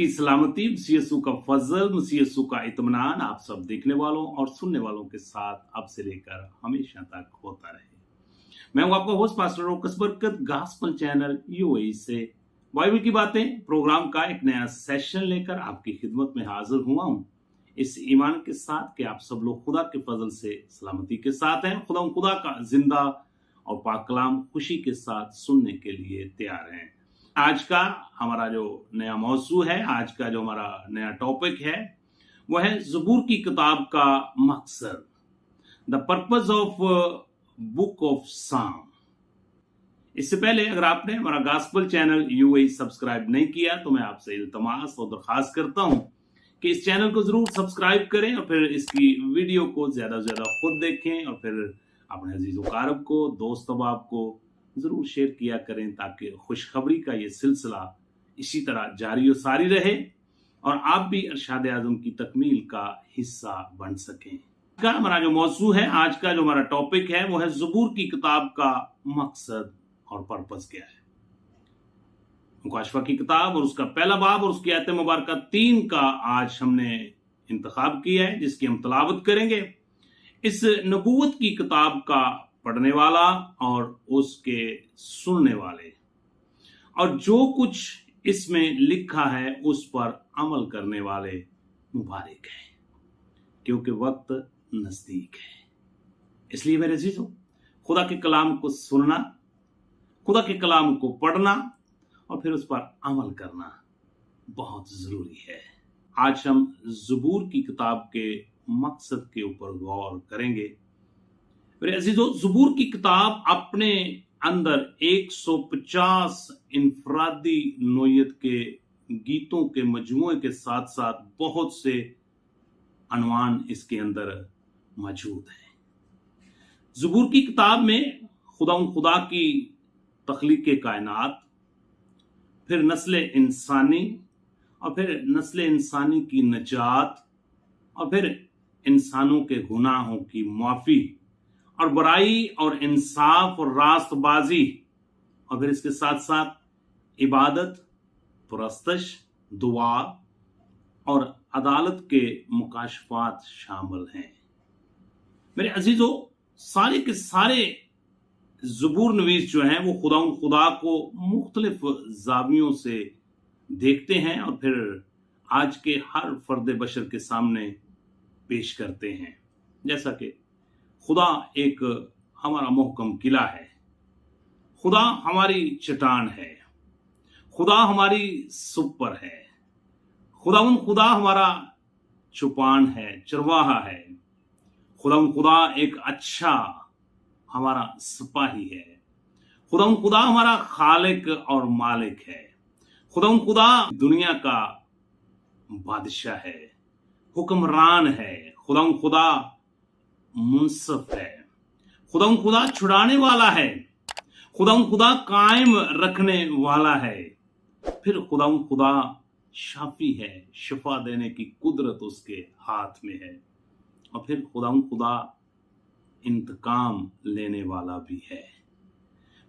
की सलामती, मसीह यीशु का फजल, मसीह यीशु का इत्मीनान आप सब देखने वालों और सुनने वालों के साथ अब से लेकर हमेशा तक होता रहे। मैं हूं आपका होस्ट पास्टर रोकस बरकत, गॉस्पेल चैनल यूएई से बाइबल की बातें प्रोग्राम का एक नया सेशन लेकर आपकी खिदमत में हाजिर हुआ हूं, इस ईमान के साथ कि आप सब लोग खुदा के फजल से सलामती के साथ हैं। खुदा का जिंदा और पाक कलाम खुशी के साथ सुनने के लिए तैयार हैं। आज का हमारा जो नया मौजू है, आज का जो हमारा नया टॉपिक है, वो है ज़बूर की किताब का मकसद, the purpose of book of साम। इससे पहले अगर आपने हमारा गॉस्पेल चैनल यूएई सब्सक्राइब नहीं किया तो मैं आपसे इल्तमास और दरखास्त करता हूं कि इस चैनल को जरूर सब्सक्राइब करें और फिर इसकी वीडियो को ज्यादा से ज्यादा खुद देखें और फिर अपने अजीज़ कारब को, दोस्त अहबाब को जरूर शेयर किया करें ताकि खुशखबरी का ये सिलसिला इसी तरह जारी और सारी रहे और आप भी इरशाद आज़म की तकमील का हिस्सा बन सकें। का हमारा जो मौजू है, आज का जो हमारा टॉपिक है, वो है ज़बूर की किताब का मकसद और पर्पस क्या है। मुकाशफा की किताब और उसका पहला बाब और उसकी आयत मुबारक 3 का आज हमने इंतखाब किया है, जिसकी हम तलावत करेंगे। इस नबूवत की किताब का पढ़ने वाला और उसके सुनने वाले और जो कुछ इसमें लिखा है उस पर अमल करने वाले मुबारक हैं, क्योंकि वक्त नजदीक है। इसलिए मेरे अजीजों, खुदा के कलाम को सुनना, खुदा के कलाम को पढ़ना और फिर उस पर अमल करना बहुत जरूरी है। आज हम ज़बूर की किताब के मकसद के ऊपर गौर करेंगे। मेरे अजीजों, ज़बूर की किताब अपने अंदर 150 इनफरादी नोयत के गीतों के मजमूए के साथ साथ बहुत से अनवान इसके अंदर मौजूद हैं। ज़बूर की किताब में खुदा की तख्लीक़ कायनात, फिर नस्ल इंसानी और फिर नस्ल इंसानी की नजात और फिर इंसानों के गुनाहों की माफ़ी और बुराई और इंसाफ और रास्तबाजी और फिर इसके साथ साथ इबादत, पुरस्तश, दुआ और अदालत के मुकाशफात शामिल हैं। मेरे अजीजों, सारे के सारे ज़बूर नवीस जो हैं वो खुदा को मुख्तलिफ जावियों से देखते हैं और फिर आज के हर फर्द बशर के सामने पेश करते हैं। जैसा कि खुदा एक हमारा मोहकम किला है, खुदा हमारी चट्टान है, खुदा हमारी सुपर है, खुदा हमारा चुपान है, चरवाहा है, खुदा एक अच्छा हमारा सिपाही है, खुदा हमारा खालिक और मालिक है, खुदा दुनिया का बादशाह है, हुक्मरान है, खुदा मुंसफ है, खुदा छुड़ाने वाला है, खुदा कायम रखने वाला है, फिर खुदा शाफी है, शिफा देने की कुदरत उसके हाथ में है और फिर खुदा इंतकाम लेने वाला भी है।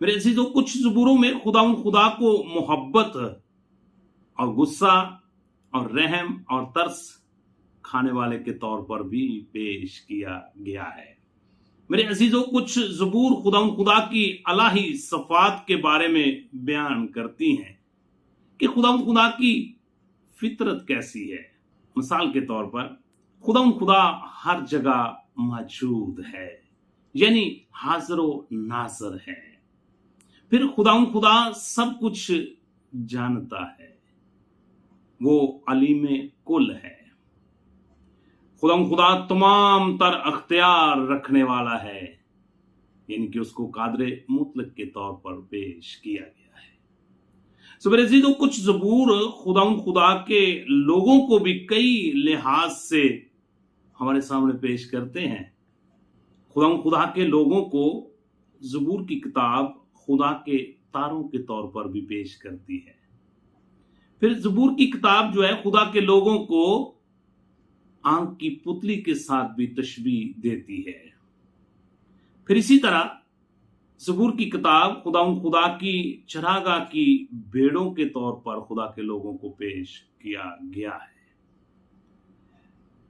मेरे अजीजों, कुछ ज़बूरों में खुदा को मोहब्बत और गुस्सा और रहम और तरस खाने वाले के तौर पर भी पेश किया गया है। मेरे अजीजों, कुछ ज़बूर खुदा की अलाही सफ़ात के बारे में बयान करती हैं कि खुदा की फितरत कैसी है। मिसाल के तौर पर खुदा हर जगह मौजूद है, यानी हाजिर नाज़र है। फिर खुदा सब कुछ जानता है, वो अलीम कुल है। खुदा तमाम तर अख्तियार रखने वाला है, यानी कि उसको कादरे मुतलक के तौर पर पेश किया गया है। सो मेरे अजीजों, कुछ ज़बूर खुदा के लोगों को भी कई लिहाज से हमारे सामने पेश करते हैं। खुदा के लोगों को ज़बूर की किताब खुदा के तारों के तौर पर भी पेश करती है। फिर ज़बूर की किताब जो है खुदा के लोगों को आंख की पुतली के साथ भी तशबीह देती है। फिर इसी तरह ज़बूर की किताब खुदा की चरागाह की भेड़ों के तौर पर खुदा के लोगों को पेश किया गया है।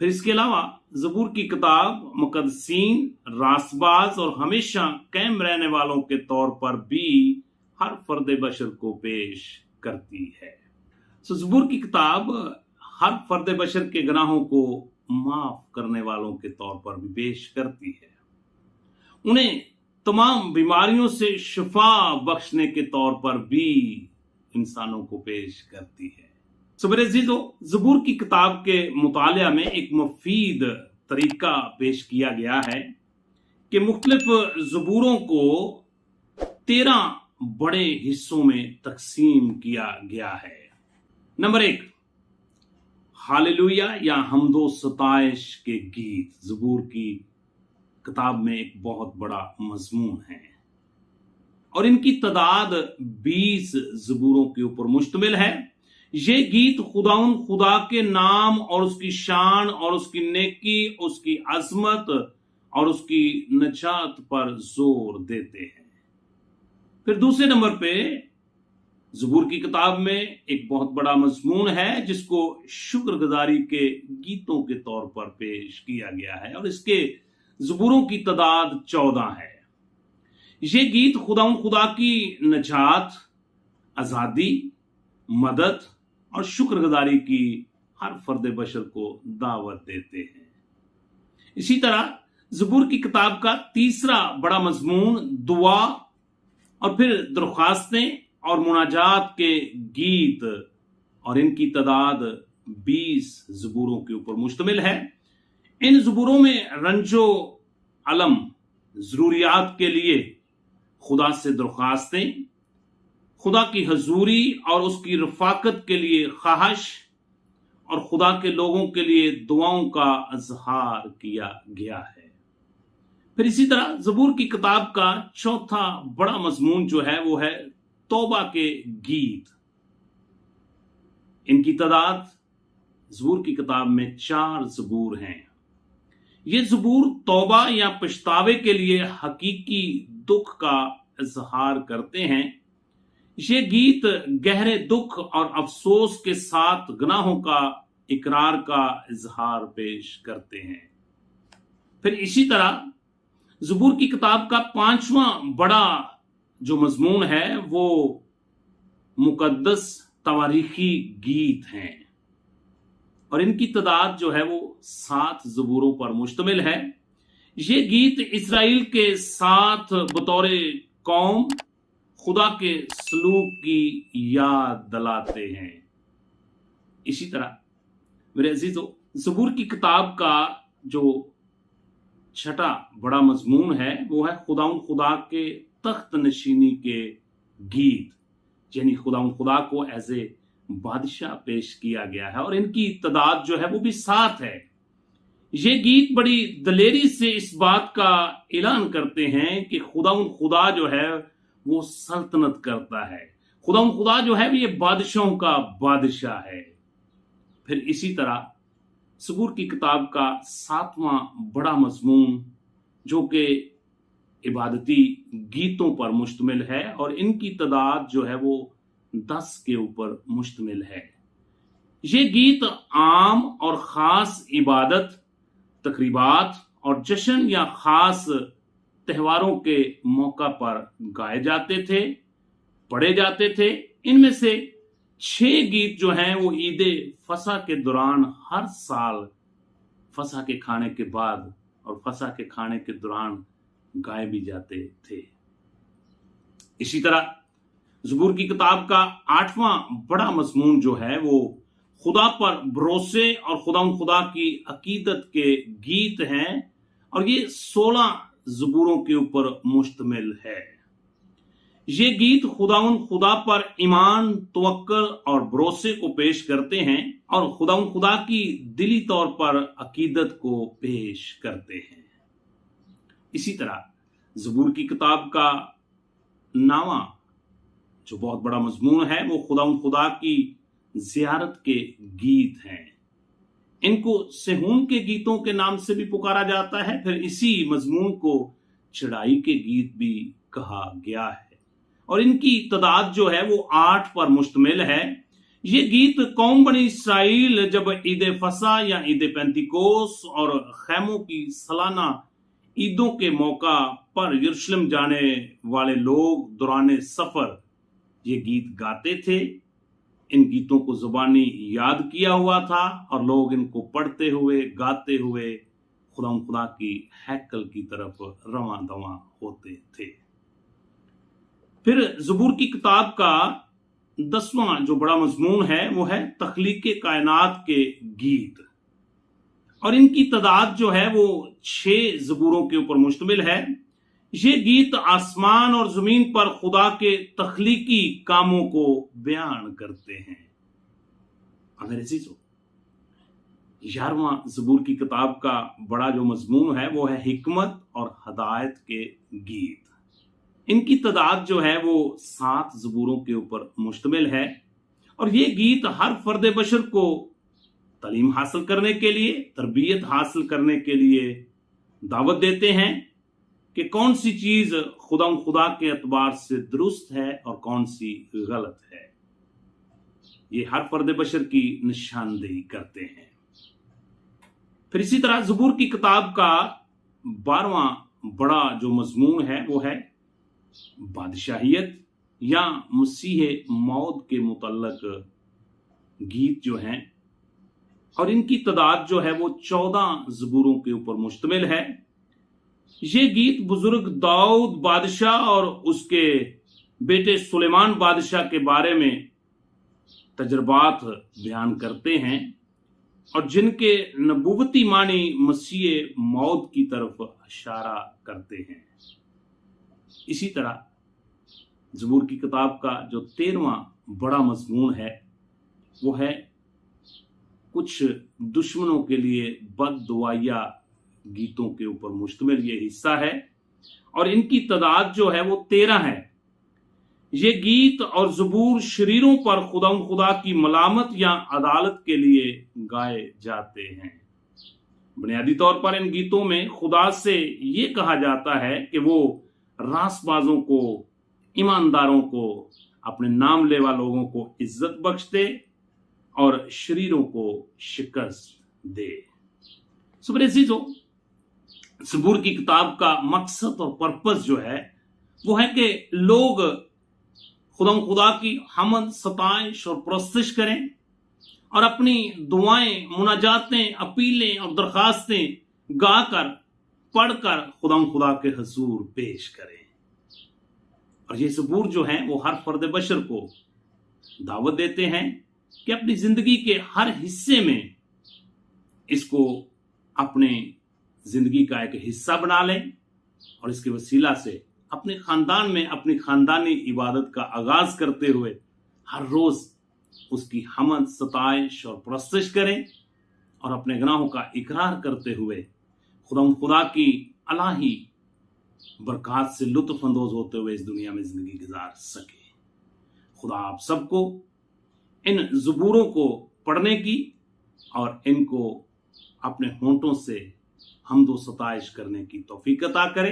फिर इसके अलावा ज़बूर की किताब मुकद्दसीन, रासबाज और हमेशा कायम रहने वालों के तौर पर भी हर फर्द बशर को पेश करती है। ज़बूर की किताब हर फर्द बशर के गुनाहों को माफ करने वालों के तौर पर भी पेश करती है। उन्हें तमाम बीमारियों से शिफा बख्शने के तौर पर भी इंसानों को पेश करती है। मेरे अजीजों, ज़बूर की किताब के मुतालिया में एक मुफीद तरीका पेश किया गया है कि मुख्तलिफ ज़बूरों को 13 बड़े हिस्सों में तकसीम किया गया है। नंबर 1, हालेलुया या हमदो सताइश के गीत ज़बूर की किताब में एक बहुत बड़ा मजमून है और इनकी तादाद 20 ज़बूरों के ऊपर मुश्तमिल है। ये गीत खुदा के नाम और उसकी शान और उसकी नेकी, उसकी अजमत और उसकी नजात पर जोर देते हैं। फिर दूसरे नंबर पे ज़बूर की किताब में एक बहुत बड़ा मजमून है जिसको शुक्रगुजारी के गीतों के तौर पर पेश किया गया है और इसके ज़बूरों की तादाद 14 है। ये गीत खुदा की नजात, आजादी, मदद और शुक्रगुजारी की हर फर्द बशर को दावत देते हैं। इसी तरह ज़बूर की किताब का तीसरा बड़ा मजमून दुआ और फिर दरख्वास्तें और मुनाजात के गीत और इनकी तादाद 20 ज़बूरों के ऊपर मुश्तमिल है। इन ज़बूरों में रंजो अलम, ज़रूरियात के लिए खुदा से दरख्वास्तें, खुदा की हजूरी और उसकी रफाकत के लिए ख्वाहिश और खुदा के लोगों के लिए दुआओं का इजहार किया गया है। फिर इसी तरह ज़बूर की किताब का चौथा बड़ा मजमून जो है वो है तौबा के गीत। इनकी तादाद ज़बूर की किताब में 4 ज़बूर हैं। ये ज़बूर तौबा या पछतावे के लिए हकीकी दुख का इजहार करते हैं। ये गीत गहरे दुख और अफसोस के साथ गुनाहों का इकरार का इजहार पेश करते हैं। फिर इसी तरह ज़बूर की किताब का 5वां बड़ा जो मजमून है वो मुकद्दस तवारीखी गीत हैं और इनकी तादाद जो है वो 7 ज़बूरों पर मुश्तमिल है। ये गीत इसराइल के साथ बतौर कौम खुदा के सलूक की याद दिलाते हैं। इसी तरह मेरे अजीजों, ज़बूर की किताब का जो छठा बड़ा मजमून है वो है खुदा के तख्त नशीनी के गीत, यानी खुदा को एज ए बादशाह पेश किया गया है और इनकी तादाद जो है वो भी 7 है। ये गीत बड़ी दलेरी से इस बात का ऐलान करते हैं कि खुदा जो है वो सल्तनत करता है। खुदा जो है ये बादशाहों का बादशाह है। फिर इसी तरह ज़बूर की किताब का 7वां बड़ा मजमून जो कि इबादती गीतों पर मुश्तमिल है और इनकी तादाद जो है वो 10 के ऊपर मुश्तमिल है। ये गीत आम और ख़ास इबादत, तकरीबात और जश्न या ख़ास त्योहारों के मौका पर गाए जाते थे, पढ़े जाते थे। इनमें से 6 गीत जो हैं वो ईद फसा के दौरान हर साल फसा के खाने के बाद और फसा के खाने के दौरान गाए भी जाते थे। इसी तरह ज़बूर की किताब का 8वां बड़ा मजमून जो है वो खुदा पर भरोसे और खुदा की अकीदत के गीत हैं और ये 16 ज़बूरों के ऊपर मुश्तमिल है। ये गीत खुदा पर ईमान, तवक्कल और भरोसे को पेश करते हैं और खुदा की दिली तौर पर अकीदत को पेश करते हैं। इसी तरह ज़बूर की किताब का 9वां जो बहुत बड़ा मजमून है वो खुदा की ज़ियारत के गीत हैं। इनको सेहून के गीतों के नाम से भी पुकारा जाता है। फिर इसी मजमून को चढ़ाई के गीत भी कहा गया है और इनकी तादाद जो है वो 8 पर मुश्तमिल है। ये गीत कौम बनी इसराइल जब ईद फसा या ईद पेंतिकोस और खैमों की सालाना ईदों के मौका पर यरूशलेम जाने वाले लोग दौरान सफर ये गीत गाते थे। इन गीतों को जुबानी याद किया हुआ था और लोग इनको पढ़ते हुए गाते हुए खुदा की हैकल की तरफ रवां दवां होते थे। फिर ज़बूर की किताब का 10वां जो बड़ा मजमून है वो है तख्लीके कायनात के गीत और इनकी तादाद जो है वो 6 ज़बूरों के ऊपर मुश्तमिल है। ये गीत आसमान और जमीन पर खुदा के तख्लीकी कामों को बयान करते हैं। और मेरे अज़ीज़ों, 11वां ज़बूर की किताब का बड़ा जो मजमून है वो है हिकमत और हदायत के गीत। इनकी तादाद जो है वो 7 ज़बूरों के ऊपर मुश्तमिल है और ये गीत हर फर्द बशर को तालीम हासिल करने के लिए, तरबियत हासिल करने के लिए दावत देते हैं कि कौन सी चीज खुदा के एतबार से दुरुस्त है और कौन सी गलत है। ये हर फर्द बशर की निशानदेही करते हैं। फिर इसी तरह ज़बूर की किताब का 12वां बड़ा जो मजमून है वो है बादशाहियत या मसीह मौद के मुतल्लक गीत जो हैं और इनकी तादाद जो है वो 14 ज़बूरों के ऊपर मुश्तमिल है। ये गीत बुजुर्ग दाऊद बादशाह और उसके बेटे सुलेमान बादशाह के बारे में तजर्बात बयान करते हैं और जिनके नबूवती मानी मसीह मौत की तरफ इशारा करते हैं। इसी तरह ज़बूर की किताब का जो 13वां बड़ा मजमून है वो है कुछ दुश्मनों के लिए बददुआया गीतों के ऊपर मुश्तमिल ये हिस्सा है और इनकी तादाद जो है वो 13 है। ये गीत और ज़बूर शरीरों पर खुदा की मलामत या अदालत के लिए गाए जाते हैं। बुनियादी तौर पर इन गीतों में खुदा से ये कहा जाता है कि वो रासबाजों को, ईमानदारों को, अपने नाम लेवा लोगों को इज्जत बख्श दे और शरीरों को शिकस्त दे। सुबह ज़बूर की किताब का मकसद और पर्पस जो है वो है कि लोग खुदा की हमद, सताइश और परस्तिश करें और अपनी दुआएं, मुनाजातें, अपीलें और दरखास्तें गाकर, पढ़कर खुदा के हुजूर पेश करें। और ये ज़बूर जो है वो हर फर्द बशर को दावत देते हैं कि अपनी जिंदगी के हर हिस्से में इसको अपने जिंदगी का एक हिस्सा बना लें और इसके वसीला से अपने खानदान में अपनी खानदानी इबादत का आगाज करते हुए हर रोज उसकी हमद, सताइश और परस्तिश करें और अपने गुनाहों का इकरार करते हुए खुदा की अलाही बरकत से लुत्फ अंदोज होते हुए इस दुनिया में जिंदगी गुजार सके। खुदा आप सबको इन ज़बूरों को पढ़ने की और इनको अपने होंठों से हमदो सताइश करने की तौफीक अता करे।